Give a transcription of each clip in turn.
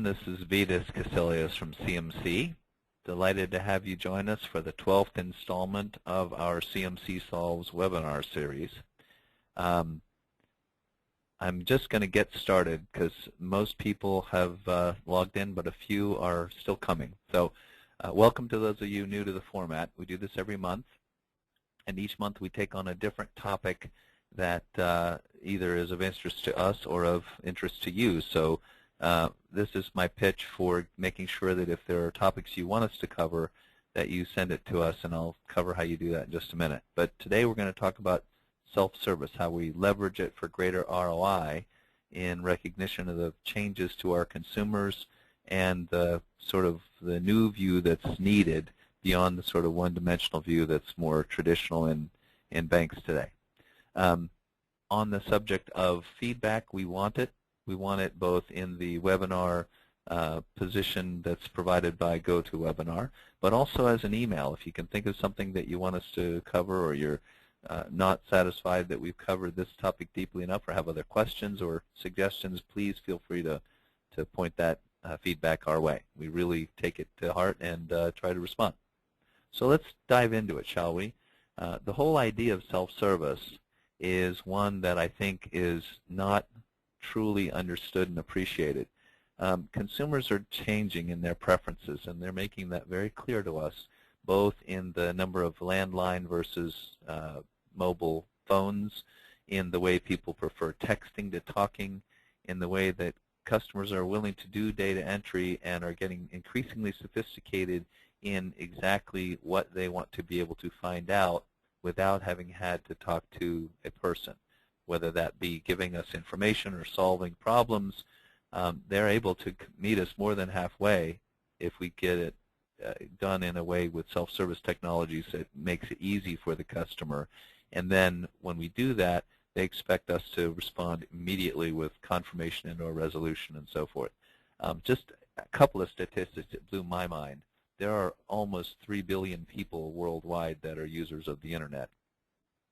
This is Vitas Casilius from CMC. Delighted to have you join us for the 12th installment of our CMC Solves webinar series. I'm just going to get started because most people have logged in, but a few are still coming. So welcome to those of you new to the format. We do this every month, and each month we take on a different topic that either is of interest to us or of interest to you. So this is my pitch for making sure that if there are topics you want us to cover, that you send it to us, and I'll cover how you do that in just a minute. But today we're going to talk about self-service, how we leverage it for greater ROI in recognition of the changes to our consumers and the sort of the new view that's needed beyond the sort of one-dimensional view that's more traditional in banks today. On the subject of feedback, we want it. We want it both in the webinar position that's provided by GoToWebinar, but also as an email. If you can think of something that you want us to cover, or you're not satisfied that we've covered this topic deeply enough, or have other questions or suggestions, please feel free to point that feedback our way. We really take it to heart and try to respond. So let's dive into it, shall we? The whole idea of self-service is one that I think is not truly understood and appreciated. Consumers are changing in their preferences, and they're making that very clear to us, both in the number of landline versus mobile phones, in the way people prefer texting to talking, in the way that customers are willing to do data entry and are getting increasingly sophisticated in exactly what they want to be able to find out without having had to talk to a person, whether that be giving us information or solving problems. They're able to meet us more than halfway if we get it done in a way with self-service technologies that makes it easy for the customer. And then when we do that, they expect us to respond immediately with confirmation and/or resolution and so forth. Just a couple of statistics that blew my mind. There are almost 3 billion people worldwide that are users of the Internet,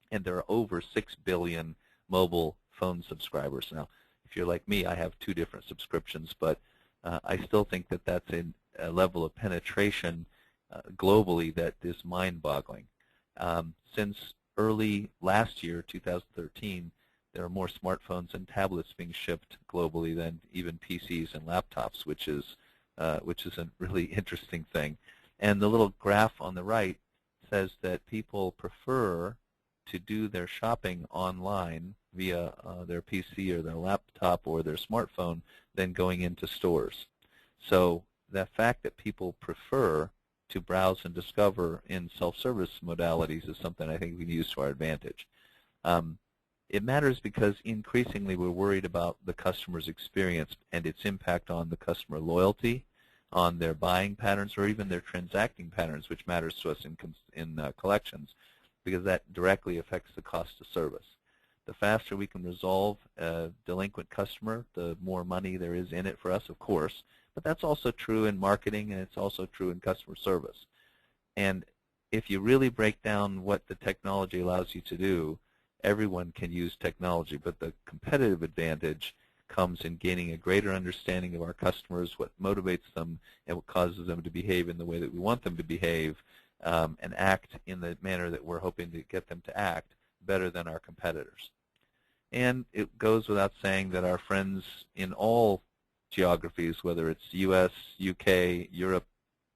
and there are over 6 billion mobile phone subscribers. Now, if you're like me, I have 2 different subscriptions, but I still think that that's a level of penetration globally that is mind-boggling. Since early last year, 2013, there are more smartphones and tablets being shipped globally than even PCs and laptops, which is a really interesting thing. And the little graph on the right says that people prefer to do their shopping online via their PC or their laptop or their smartphone than going into stores. So the fact that people prefer to browse and discover in self-service modalities is something I think we can use to our advantage. It matters because increasingly we're worried about the customer's experience and its impact on the customer loyalty, on their buying patterns, or even their transacting patterns, which matters to us in collections, because that directly affects the cost of service. The faster we can resolve a delinquent customer, the more money there is in it for us, of course, but that's also true in marketing, and it's also true in customer service. And if you really break down what the technology allows you to do, everyone can use technology, but the competitive advantage comes in gaining a greater understanding of our customers, what motivates them, and what causes them to behave in the way that we want them to behave, and act in the manner that we're hoping to get them to act better than our competitors. And it goes without saying that our friends in all geographies, whether it's US, UK, Europe,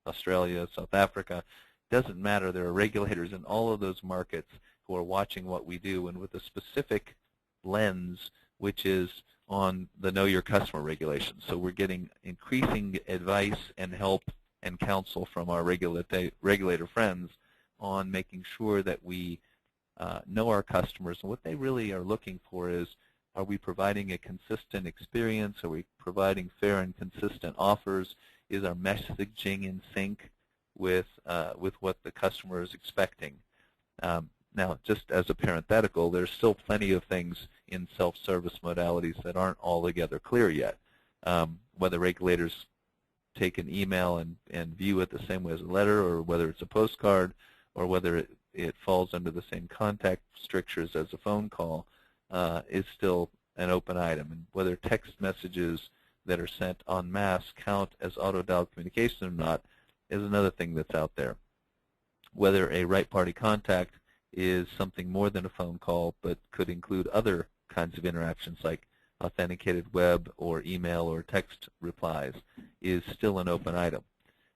Australia, South Africa, doesn't matter. There are regulators in all of those markets who are watching what we do, and with a specific lens, which is on the Know Your Customer regulations. So we're getting increasing advice and help and counsel from our regulator friends on making sure that we know our customers, and what they really are looking for is, are we providing a consistent experience? Are we providing fair and consistent offers? Is our messaging in sync with what the customer is expecting? Now, just as a parenthetical, there's still plenty of things in self-service modalities that aren't altogether clear yet. Whether regulators take an email and view it the same way as a letter, or whether it's a postcard, or whether it falls under the same contact strictures as a phone call, is still an open item. And whether text messages that are sent en masse count as auto-dial communication or not is another thing that's out there. Whether a right-party contact is something more than a phone call but could include other kinds of interactions like authenticated web or email or text replies is still an open item.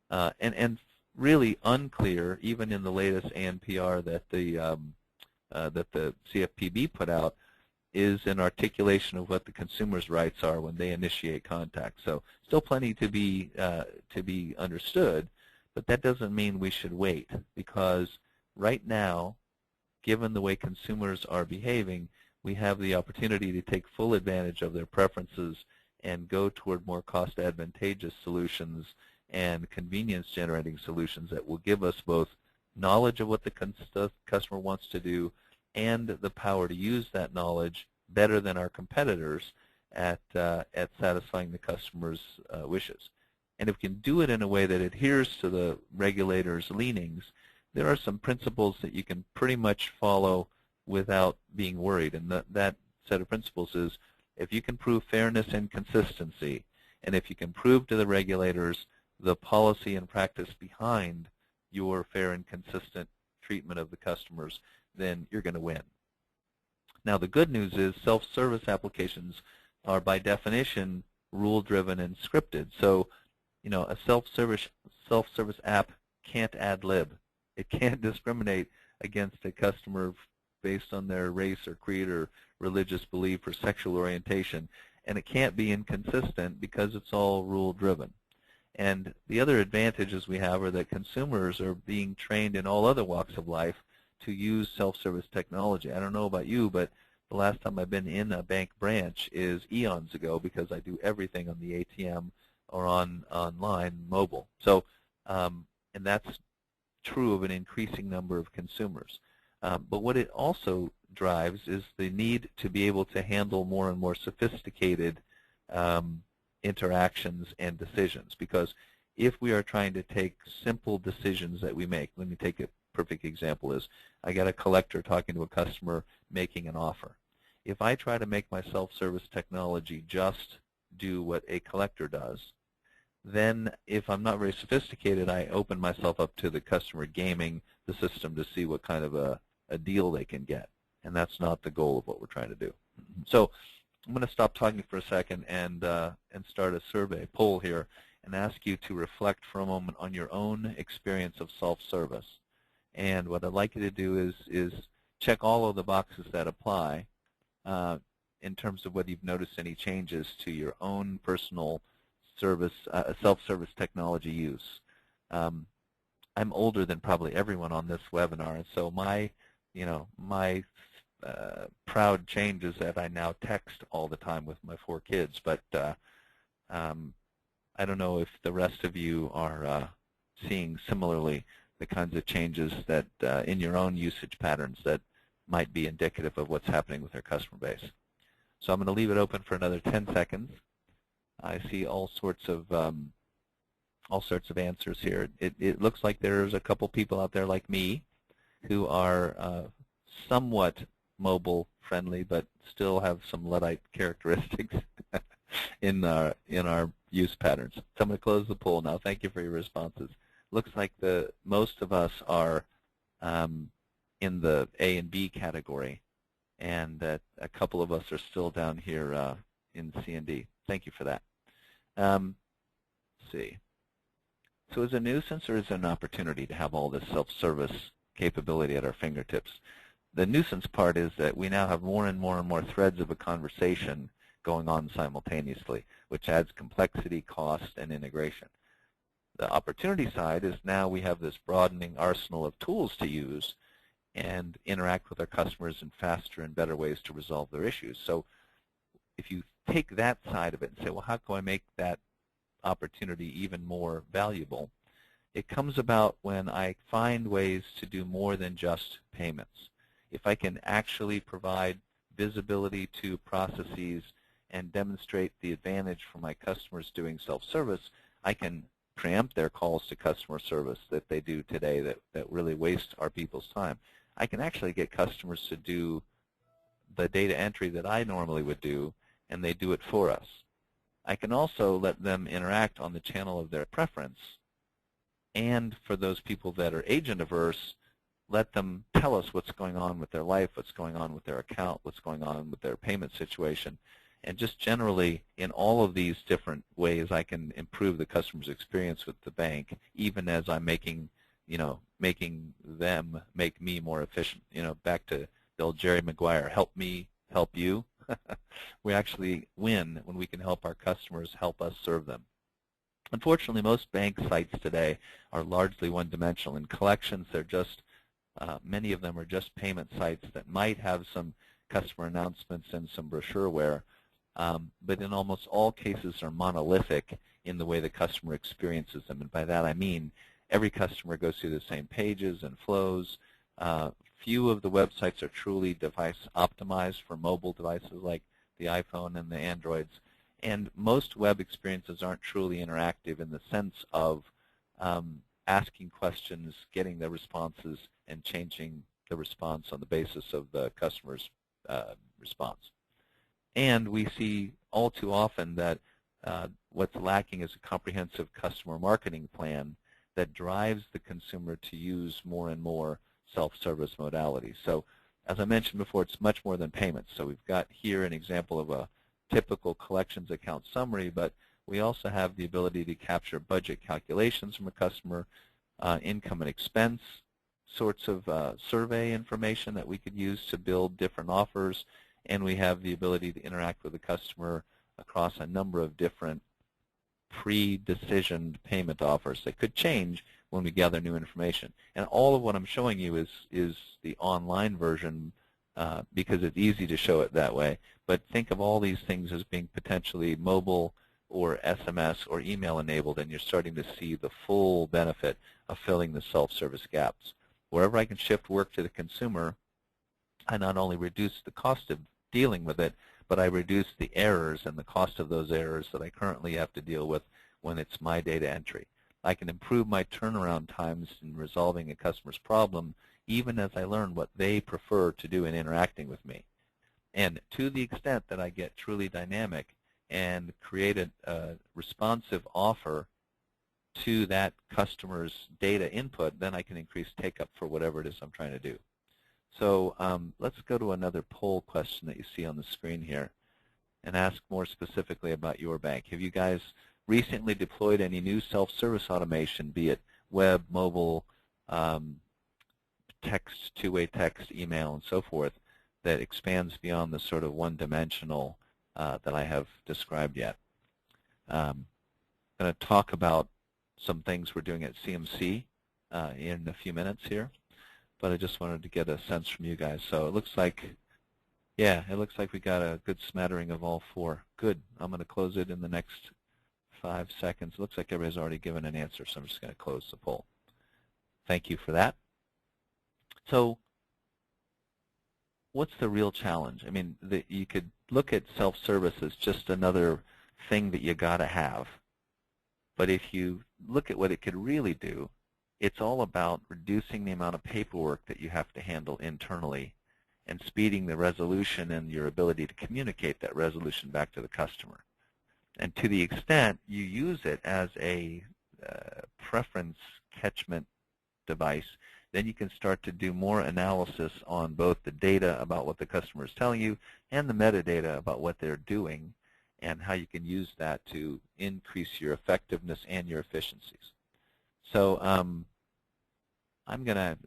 And really unclear, even in the latest ANPR that the CFPB put out, is an articulation of what the consumer's rights are when they initiate contact. So still plenty to be understood, but that doesn't mean we should wait, because right now, given the way consumers are behaving, we have the opportunity to take full advantage of their preferences and go toward more cost-advantageous solutions and convenience-generating solutions that will give us both knowledge of what the customer wants to do and the power to use that knowledge better than our competitors at satisfying the customer's wishes. And if we can do it in a way that adheres to the regulator's leanings, there are some principles that you can pretty much follow without being worried. And that set of principles is, if you can prove fairness and consistency, and if you can prove to the regulators the policy and practice behind your fair and consistent treatment of the customers, then you're going to win. Now, the good news is self-service applications are by definition rule-driven and scripted. So, a self-service app can't ad-lib. It can't discriminate against a customer based on their race or creed or religious belief or sexual orientation, and it can't be inconsistent because it's all rule-driven. And the other advantages we have are that consumers are being trained in all other walks of life to use self-service technology. I don't know about you, but the last time I've been in a bank branch is eons ago, because I do everything on the ATM or online mobile. So, and that's true of an increasing number of consumers. But what it also drives is the need to be able to handle more and more sophisticated interactions and decisions. Because if we are trying to take simple decisions that we make, let me take a perfect example is, I got a collector talking to a customer making an offer. If I try to make my self-service technology just do what a collector does, then if I'm not very sophisticated, I open myself up to the customer gaming the system to see what kind of a deal they can get. And that's not the goal of what we're trying to do. So I'm going to stop talking for a second and start a survey poll here and ask you to reflect for a moment on your own experience of self-service. And what I'd like you to do is check all of the boxes that apply in terms of whether you've noticed any changes to your own personal service, self-service technology use. I'm older than probably everyone on this webinar, and so my proud change is that I now text all the time with my 4 kids. But I don't know if the rest of you are seeing similarly the kinds of changes that in your own usage patterns that might be indicative of what's happening with our customer base. So I'm going to leave it open for another 10 seconds. I see all sorts of answers here. It looks like there's a couple people out there like me who are somewhat mobile friendly, but still have some Luddite characteristics in our use patterns. So I'm going to close the poll now. Thank you for your responses. Looks like most of us are in the A and B category, and that a couple of us are still down here in C and D. Thank you for that. Let's see. So is it a nuisance or is it an opportunity to have all this self-service capability at our fingertips? The nuisance part is that we now have more and more and more threads of a conversation going on simultaneously, which adds complexity, cost, and integration. The opportunity side is now we have this broadening arsenal of tools to use and interact with our customers in faster and better ways to resolve their issues. So if you take that side of it and say, well, how can I make that opportunity even more valuable? It comes about when I find ways to do more than just payments. If I can actually provide visibility to processes and demonstrate the advantage for my customers doing self-service, I can preempt their calls to customer service that they do today that really waste our people's time. I can actually get customers to do the data entry that I normally would do, and they do it for us. I can also let them interact on the channel of their preference. And for those people that are agent averse, let them tell us what's going on with their life, what's going on with their account, what's going on with their payment situation. And just generally, in all of these different ways, I can improve the customer's experience with the bank, even as I'm making them make me more efficient. Back to the old Jerry Maguire, help me help you. We actually win when we can help our customers help us serve them. Unfortunately, most bank sites today are largely one-dimensional. In collections, they're just many of them are just payment sites that might have some customer announcements and some brochureware, but in almost all cases are monolithic in the way the customer experiences them. And by that I mean every customer goes through the same pages and flows. Few of the websites are truly device optimized for mobile devices like the iPhone and the Androids. And most web experiences aren't truly interactive in the sense of asking questions, getting the responses, and changing the response on the basis of the customer's response. And we see all too often that what's lacking is a comprehensive customer marketing plan that drives the consumer to use more and more self-service modalities. So as I mentioned before, it's much more than payments. So we've got here an example of a typical collections account summary, but we also have the ability to capture budget calculations from a customer, income and expense sorts of survey information that we could use to build different offers, and we have the ability to interact with the customer across a number of different pre-decisioned payment offers that could change when we gather new information. And all of what I'm showing you is the online version because it's easy to show it that way. But think of all these things as being potentially mobile or SMS or email enabled, and you're starting to see the full benefit of filling the self-service gaps. Wherever I can shift work to the consumer, I not only reduce the cost of dealing with it, but I reduce the errors and the cost of those errors that I currently have to deal with when it's my data entry. I can improve my turnaround times in resolving a customer's problem even as I learn what they prefer to do in interacting with me. And to the extent that I get truly dynamic and create a responsive offer to that customer's data input, then I can increase take-up for whatever it is I'm trying to do. So let's go to another poll question that you see on the screen here and ask more specifically about your bank. Have you guys recently deployed any new self-service automation, be it web, mobile, text, two-way text, email, and so forth, that expands beyond the sort of one-dimensional that I have described yet? I'm going to talk about some things we're doing at CMC in a few minutes here, but I just wanted to get a sense from you guys. So it looks like, yeah, it looks like we got a good smattering of all four. Good. I'm going to close it in the next 5 seconds. It looks like everybody's already given an answer, so I'm just going to close the poll. Thank you for that. So what's the real challenge? I mean, you could look at self-service as just another thing that you got to have. But if you look at what it could really do, it's all about reducing the amount of paperwork that you have to handle internally and speeding the resolution and your ability to communicate that resolution back to the customer. And to the extent you use it as a preference catchment device, then you can start to do more analysis on both the data about what the customer is telling you and the metadata about what they're doing and how you can use that to increase your effectiveness and your efficiencies. So I'm going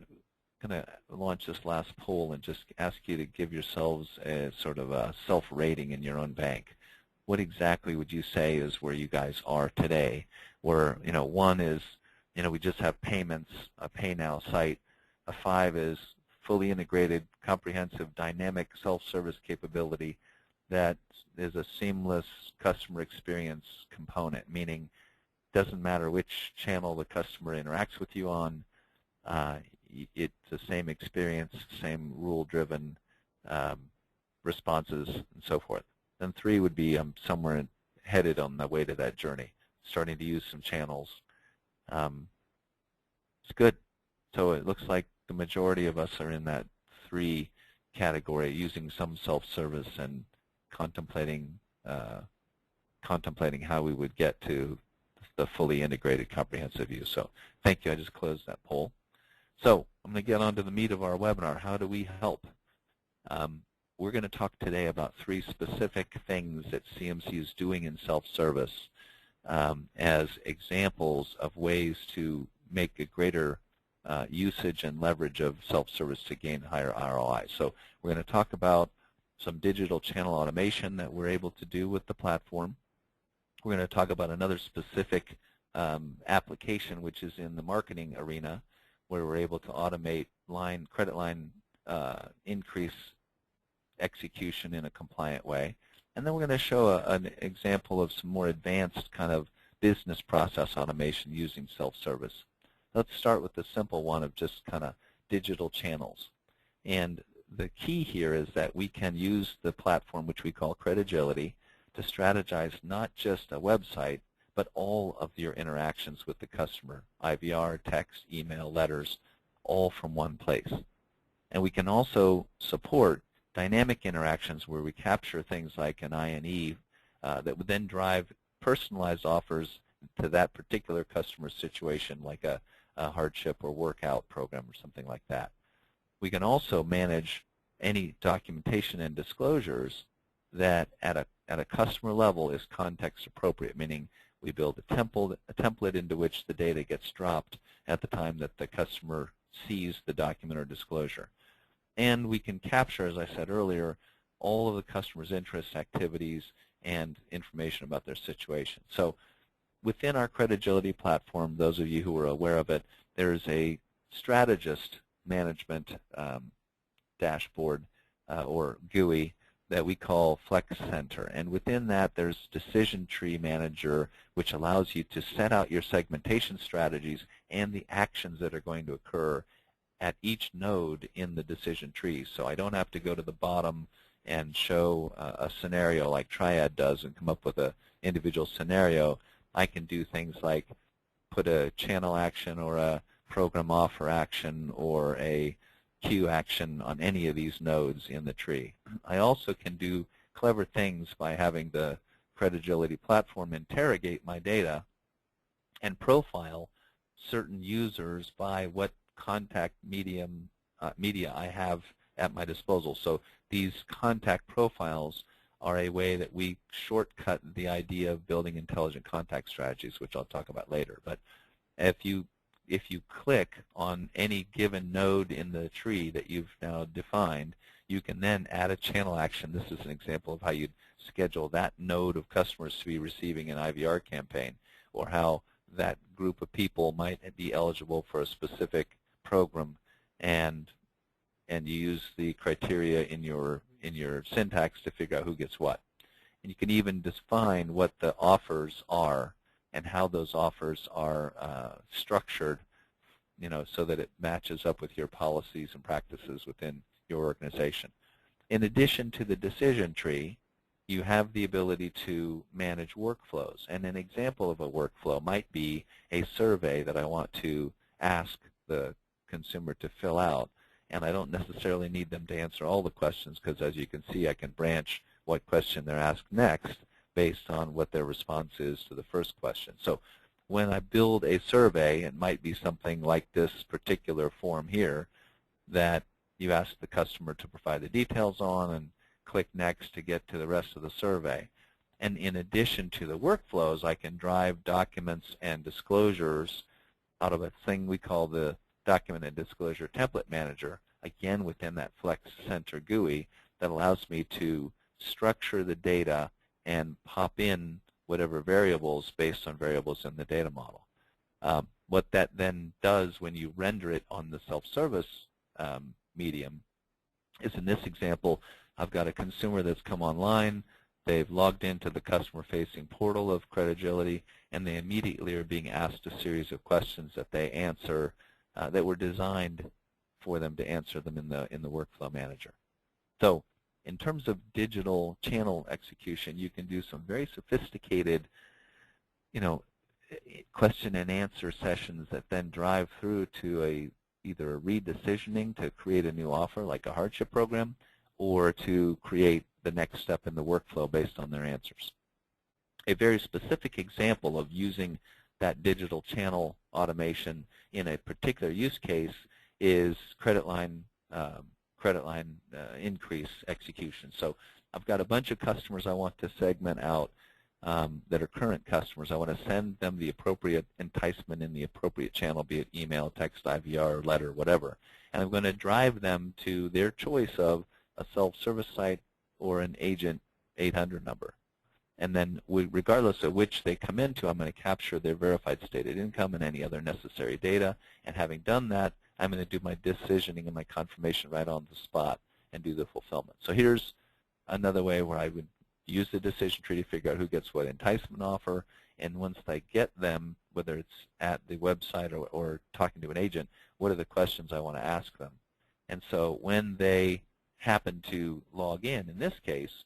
to launch this last poll and just ask you to give yourselves a sort of a self-rating in your own bank. What exactly would you say is where you guys are today? Where, one is, we just have payments, a pay now site. A 5 is fully integrated, comprehensive, dynamic self-service capability that is a seamless customer experience component, meaning it doesn't matter which channel the customer interacts with you on, it's the same experience, same rule-driven responses, and so forth. Then 3 would be somewhere headed on the way to that journey, starting to use some channels. It's good. So it looks like the majority of us are in that 3 category, using some self-service and contemplating contemplating how we would get to the fully integrated comprehensive view. So thank you. I just closed that poll. So I'm going to get on to the meat of our webinar. How do we help? We're going to talk today about 3 specific things that CMC is doing in self-service as examples of ways to make a greater usage and leverage of self-service to gain higher ROI. So we're going to talk about some digital channel automation that we're able to do with the platform. We're going to talk about another specific application, which is in the marketing arena, where we're able to automate credit line increase execution in a compliant way. And then we're going to show an example of some more advanced kind of business process automation using self-service. Let's start with the simple one of just kind of digital channels. And the key here is that we can use the platform, which we call Credibility, to strategize not just a website, but all of your interactions with the customer, IVR, text, email, letters, all from one place. And we can also support dynamic interactions where we capture things like an INE that would then drive personalized offers to that particular customer situation, like a hardship or workout program or something like that. We can also manage any documentation and disclosures that at a customer level is context appropriate, meaning we build a template into which the data gets dropped at the time that the customer sees the document or disclosure. And we can capture, as I said earlier, all of the customer's interests, activities, and information about their situation. So within our Credibility platform, those of you who are aware of it, there's a strategist management dashboard or GUI that we call Flex Center. And within that, there's Decision Tree Manager, which allows you to set out your segmentation strategies and the actions that are going to occur at each node in the decision tree. So I don't have to go to the bottom and show a scenario like Triad does and come up with an individual scenario. I can do things like put a channel action or a program offer action or a queue action on any of these nodes in the tree. I also can do clever things by having the Credibility platform interrogate my data and profile certain users by what contact media I have at my disposal. So these contact profiles are a way that we shortcut the idea of building intelligent contact strategies, which I'll talk about later. But if you click on any given node in the tree that you've now defined, you can then add a channel action. This is an example of how you'd schedule that node of customers to be receiving an IVR campaign, or how that group of people might be eligible for a specific program, and you use the criteria in your syntax to figure out who gets what. And you can even define what the offers are and how those offers are structured, so that it matches up with your policies and practices within your organization. In addition to the decision tree, you have the ability to manage workflows. And an example of a workflow might be a survey that I want to ask the consumer to fill out. And I don't necessarily need them to answer all the questions, because as you can see, I can branch what question they're asked next based on what their response is to the first question. So when I build a survey, it might be something like this particular form here that you ask the customer to provide the details on and click Next to get to the rest of the survey. And in addition to the workflows, I can drive documents and disclosures out of a thing we call the Document and Disclosure Template Manager, again within that Flex Center GUI, that allows me to structure the data and pop in whatever variables based on variables in the data model. What that then does when you render it on the self-service medium is, in this example, I've got a consumer that's come online, they've logged into the customer-facing portal of Credibility, and they immediately are being asked a series of questions that they answer that were designed for them to answer them in the workflow manager. So in terms of digital channel execution, you can do some very sophisticated, question and answer sessions that then drive through to either a re-decisioning to create a new offer like a hardship program, or to create the next step in the workflow based on their answers. A very specific example of using that digital channel automation in a particular use case is credit line increase execution. So I've got a bunch of customers I want to segment out that are current customers. I want to send them the appropriate enticement in the appropriate channel, be it email, text, IVR, letter, whatever. And I'm going to drive them to their choice of a self-service site or an agent 800 number. And then regardless of which they come into, I'm going to capture their verified stated income and any other necessary data. And having done that, I'm going to do my decisioning and my confirmation right on the spot and do the fulfillment. So here's another way where I would use the decision tree to figure out who gets what enticement offer. And once I get them, whether it's at the website or talking to an agent, what are the questions I want to ask them? And so when they happen to log in this case,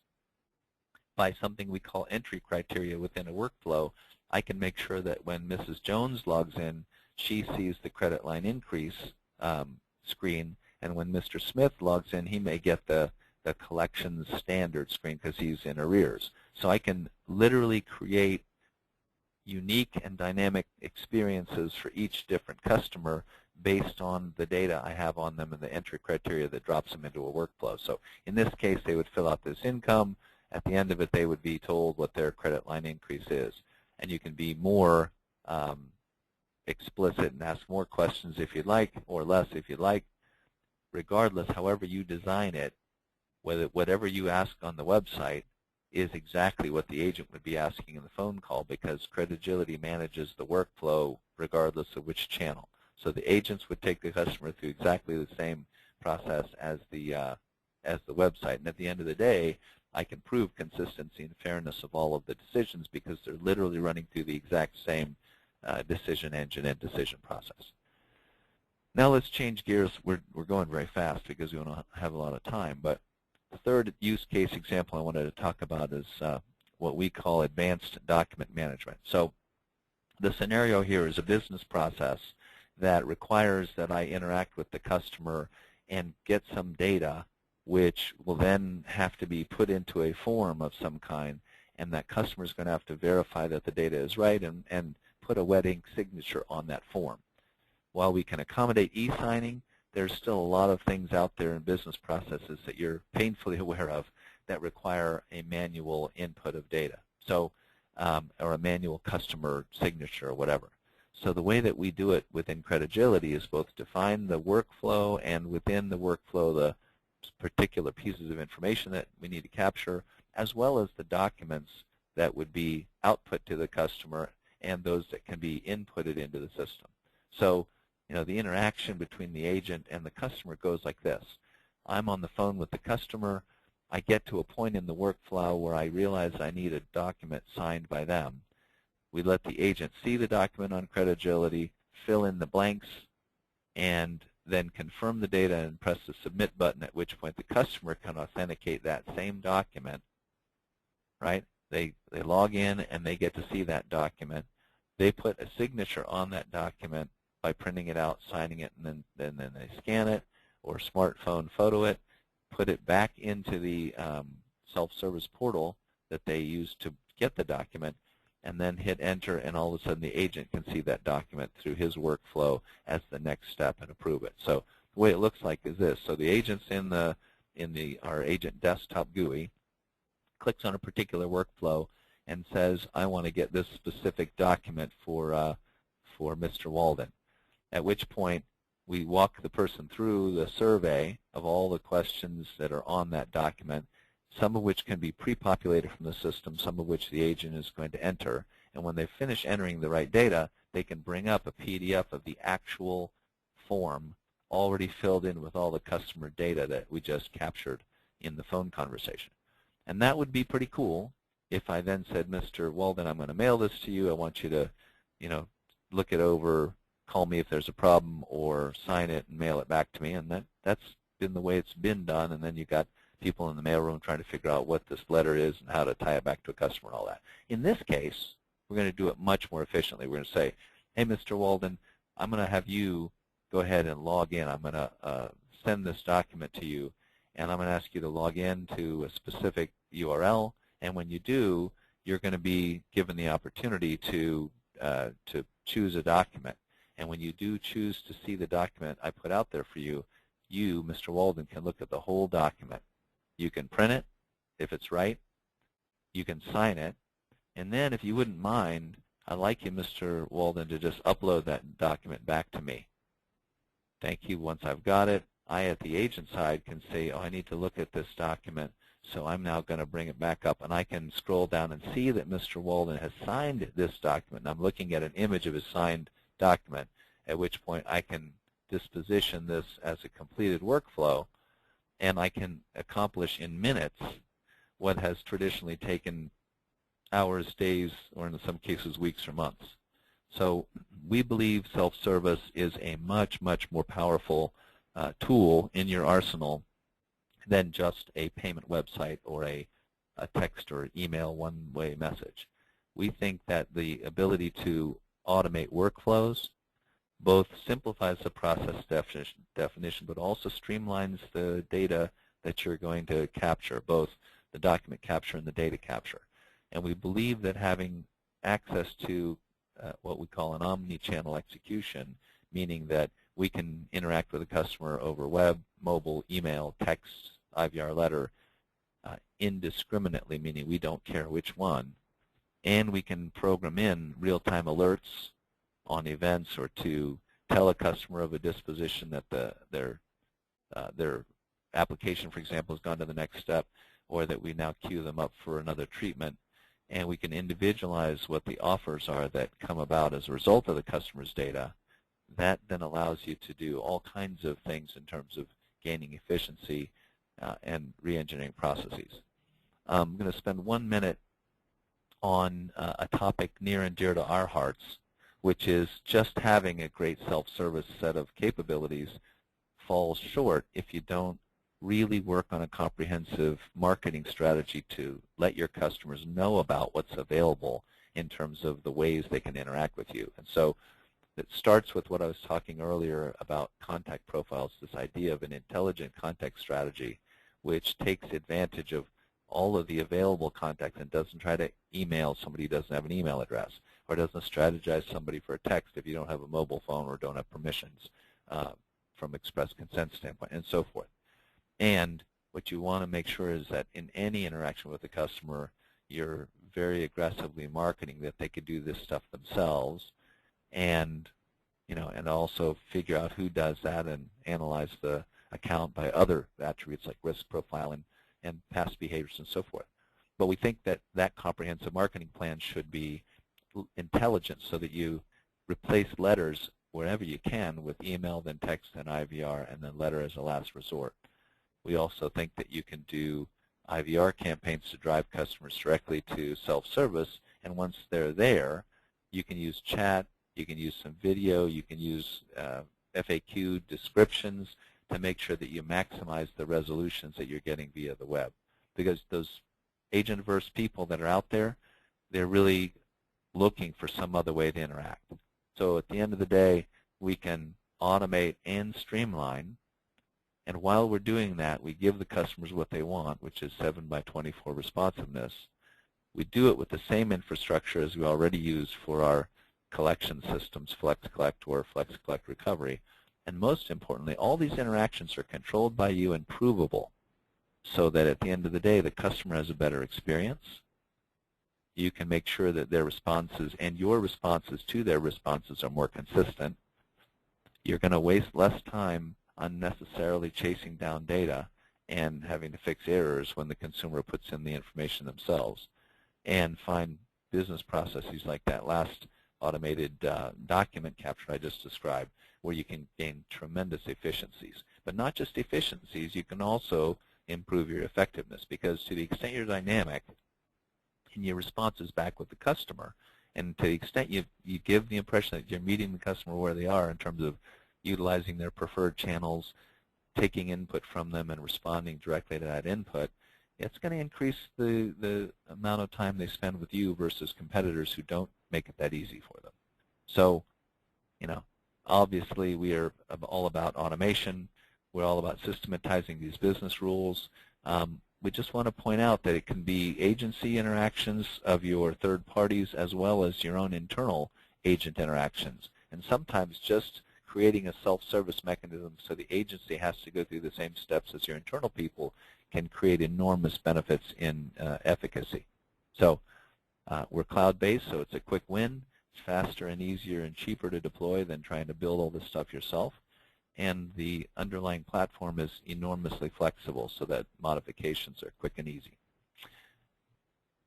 by something we call entry criteria within a workflow, I can make sure that when Mrs. Jones logs in, she sees the credit line increase screen, and when Mr. Smith logs in, he may get the collections standard screen because he's in arrears. So I can literally create unique and dynamic experiences for each different customer based on the data I have on them and the entry criteria that drops them into a workflow. So in this case, they would fill out this income. At the end of it, they would be told what their credit line increase is. And you can be more explicit and ask more questions if you'd like, or less if you'd like. Regardless, however you design it, whatever you ask on the website is exactly what the agent would be asking in the phone call, because Credagility manages the workflow regardless of which channel. So the agents would take the customer through exactly the same process as the website. And at the end of the day, I can prove consistency and fairness of all of the decisions because they're literally running through the exact same decision engine and decision process. Now let's change gears. We're going very fast because we don't have a lot of time. But the third use case example I wanted to talk about is what we call advanced document management. So the scenario here is a business process that requires that I interact with the customer and get some data which will then have to be put into a form of some kind, and that customer is going to have to verify that the data is right and put a wet ink signature on that form. While we can accommodate e-signing, there's still a lot of things out there in business processes that you're painfully aware of that require a manual input of data, so or a manual customer signature or whatever. So the way that we do it within Credagility is both define the workflow and within the workflow the particular pieces of information that we need to capture, as well as the documents that would be output to the customer and those that can be inputted into the system. So, the interaction between the agent and the customer goes like this. I'm on the phone with the customer. I get to a point in the workflow where I realize I need a document signed by them. We let the agent see the document on Credagility, fill in the blanks, and then confirm the data and press the submit button, at which point the customer can authenticate that same document, right? They log in and they get to see that document. They put a signature on that document by printing it out, signing it, and then they scan it or smartphone photo it, put it back into the self-service portal that they use to get the document, and then hit enter, and all of a sudden the agent can see that document through his workflow as the next step and approve it. So the way it looks like is this. So the agent's in our agent desktop GUI, clicks on a particular workflow and says, I want to get this specific document for Mr. Walden, at which point we walk the person through the survey of all the questions that are on that document, some of which can be pre-populated from the system, some of which the agent is going to enter. And when they finish entering the right data, they can bring up a PDF of the actual form already filled in with all the customer data that we just captured in the phone conversation. And that would be pretty cool if I then said, Mr. Walden, I'm going to mail this to you. I want you to, look it over, call me if there's a problem, or sign it and mail it back to me. And that's been the way it's been done. And then you got people in the mailroom trying to figure out what this letter is and how to tie it back to a customer and all that. In this case, we're going to do it much more efficiently. We're going to say, hey, Mr. Walden, I'm going to have you go ahead and log in. I'm going to send this document to you, and I'm going to ask you to log in to a specific URL. And when you do, you're going to be given the opportunity to choose a document. And when you do choose to see the document I put out there for you, you, Mr. Walden, can look at the whole document. You can print it if it's right. You can sign it. And then if you wouldn't mind, I'd like you, Mr. Walden, to just upload that document back to me. Thank you. Once I've got it, I at the agent side can say, oh, I need to look at this document, so I'm now going to bring it back up, and I can scroll down and see that Mr. Walden has signed this document. And I'm looking at an image of his signed document, at which point I can disposition this as a completed workflow, and I can accomplish in minutes what has traditionally taken hours, days, or in some cases weeks or months. So we believe self-service is a much, much more powerful tool in your arsenal than just a payment website or a text or email one-way message. We think that the ability to automate workflows both simplifies the process definition, but also streamlines the data that you're going to capture, both the document capture and the data capture. And we believe that having access to what we call an omni-channel execution, meaning that we can interact with a customer over web, mobile, email, text, IVR letter, indiscriminately, meaning we don't care which one, and we can program in real-time alerts on events or to tell a customer of a disposition that their application, for example, has gone to the next step, or that we now queue them up for another treatment, and we can individualize what the offers are that come about as a result of the customer's data. That then allows you to do all kinds of things in terms of gaining efficiency and re-engineering processes. I'm going to spend 1 minute on a topic near and dear to our hearts, which is just having a great self-service set of capabilities falls short if you don't really work on a comprehensive marketing strategy to let your customers know about what's available in terms of the ways they can interact with you. And so it starts with what I was talking earlier about contact profiles, this idea of an intelligent contact strategy which takes advantage of all of the available contacts and doesn't try to email somebody who doesn't have an email address, or doesn't strategize somebody for a text if you don't have a mobile phone or don't have permissions from express consent standpoint, and so forth. And what you want to make sure is that in any interaction with the customer, you're very aggressively marketing that they could do this stuff themselves, and and also figure out who does that and analyze the account by other attributes like risk profile and past behaviors and so forth. But we think that that comprehensive marketing plan should be intelligent so that you replace letters wherever you can with email, then text, then IVR, and then letter as a last resort. We also think that you can do IVR campaigns to drive customers directly to self-service, and once they're there, you can use chat, you can use some video, you can use FAQ descriptions to make sure that you maximize the resolutions that you're getting via the web. Because those agent-averse people that are out there, they're really looking for some other way to interact. So at the end of the day, we can automate and streamline, and while we're doing that, we give the customers what they want, which is 7x24 responsiveness. We do it with the same infrastructure as we already use for our collection systems, Flex Collect or Flex Collect Recovery. And most importantly, all these interactions are controlled by you and provable, so that at the end of the day, the customer has a better experience. You can make sure that their responses and your responses to their responses are more consistent. You're going to waste less time unnecessarily chasing down data and having to fix errors when the consumer puts in the information themselves, and find business processes like that last automated document capture I just described, where you can gain tremendous efficiencies. But not just efficiencies, you can also improve your effectiveness, because to the extent you're dynamic in your responses back with the customer, and to the extent you give the impression that you're meeting the customer where they are in terms of utilizing their preferred channels, taking input from them and responding directly to that input, it's going to increase the amount of time they spend with you versus competitors who don't make it that easy for them. So, obviously we are all about automation. We're all about systematizing these business rules. we just want to point out that it can be agency interactions of your third parties as well as your own internal agent interactions. And sometimes just creating a self-service mechanism so the agency has to go through the same steps as your internal people can create enormous benefits in efficacy. So we're cloud-based, so it's a quick win. It's faster and easier and cheaper to deploy than trying to build all this stuff yourself. And the underlying platform is enormously flexible so that modifications are quick and easy.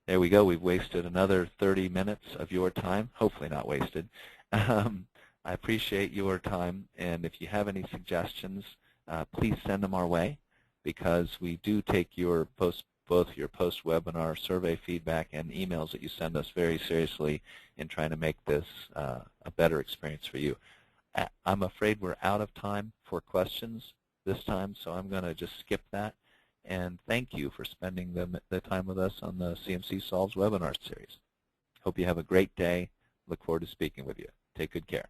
There we go. We've wasted another 30 minutes of your time. Hopefully not wasted. I appreciate your time, and if you have any suggestions, please send them our way, because we do take your both your post-webinar survey feedback and emails that you send us very seriously in trying to make this a better experience for you. I'm afraid we're out of time for questions this time, so I'm going to just skip that. And thank you for spending the time with us on the CMC Solves webinar series. Hope you have a great day. Look forward to speaking with you. Take good care.